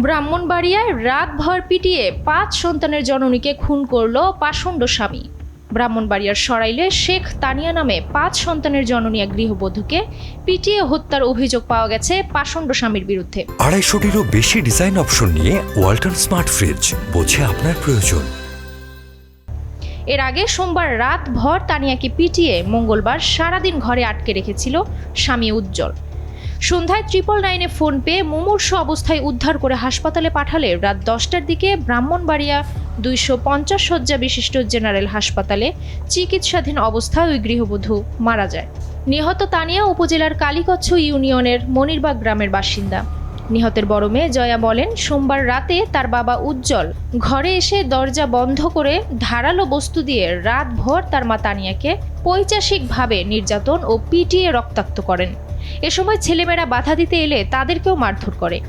ব্রাহ্মণবাড়িয়ায় রাতভর পিটিয়ে 5 সন্তানের জননীকে খুন করল পাষণ্ড স্বামী। ব্রাহ্মণবাড়িয়ার সরাইলে শেখ তানিয়া নামে 5 সন্তানের জননী এক গৃহবধূকে পিটিয়ে হত্যার অভিযোগ পাওয়া গেছে পাষণ্ড স্বামীর বিরুদ্ধে। 250-টিরও বেশি ডিজাইন অপশন নিয়ে ওয়ালটন স্মার্ট ফ্রিজ, বোঝে আপনার প্রয়োজন। এর আগে সোমবার রাতভর তানিয়াকে পিটিয়ে মঙ্গলবার সারাদিন ঘরে আটকে রেখেছিল স্বামী উজ্জ্বল। সন্ধ্যায় 999-এ ফোন পেয়ে মুমূর্ষু অবস্থায় উদ্ধার করে হাসপাতালে পাঠালে রাত 10টার দিকে ব্রাহ্মণবাড়িয়া 250 শয্যা বিশিষ্ট জেনারেল হাসপাতালে চিকিৎসাধীন অবস্থায় ওই গৃহবধূ মারা যায়। নিহত তানিয়া উপজেলার কালীকচ্ছ ইউনিয়নের মনিরবাগ গ্রামের বাসিন্দা। নিহতের বড় মেয়ে জয়া বলেন, সোমবার রাতে তার বাবা উজ্জ্বল ঘরে এসে দরজা বন্ধ করে ধারালো বস্তু দিয়ে রাতভর তার মা তানিয়াকে পৈশাচিকভাবে নির্যাতন ও পিটিয়ে রক্তাক্ত করেন। এ সময় ছেলেমেয়েরা বাধা দিতে এলে তাদেরকেও মারধর করে।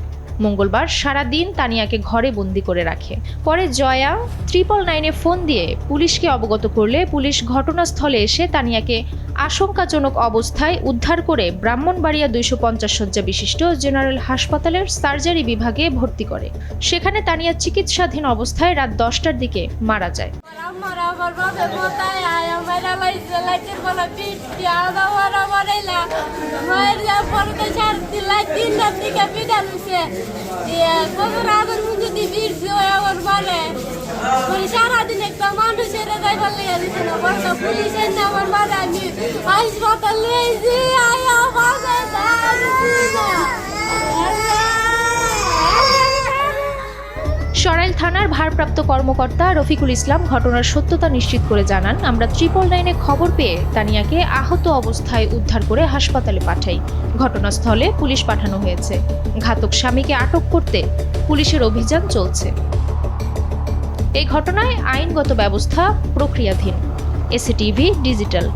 মঙ্গলবার সারাদিন তানিয়াকে ঘরে বন্দি করে রাখে। পরে জয়া 999-এ ফোন দিয়ে পুলিশকে অবগত করলে পুলিশ ঘটনাস্থলে এসে তানিয়াকে আশঙ্কাজনক অবস্থায় উদ্ধার করে ব্রাহ্মণবাড়িয়া 250 শয্যা বিশিষ্ট জেনারেল হাসপাতালের সার্জারি বিভাগে ভর্তি করে। সেখানে তানিয়া চিকিৎসাধীন অবস্থায় রাত 10টার দিকে মারা যায়। সারাদিন একটা মানুষের পুলিশের নামার বাধা আমি হাসপাতালে সরাইল থানার ভারপ্রাপ্ত কর্মকর্তা রফিকুল ইসলাম ঘটনার সত্যতা নিশ্চিত করে জানান, আমরা 999-এ খবর পেয়ে তানিয়াকে আহত অবস্থায় উদ্ধার করে হাসপাতালে পাঠাই। ঘটনাস্থলে পুলিশ পাঠানো হয়েছে। ঘাতক স্বামীকে আটক করতে পুলিশের অভিযান চলছে। এই ঘটনায় আইনগত ব্যবস্থা প্রক্রিয়াধীন। এসিটিভি ডিজিটাল।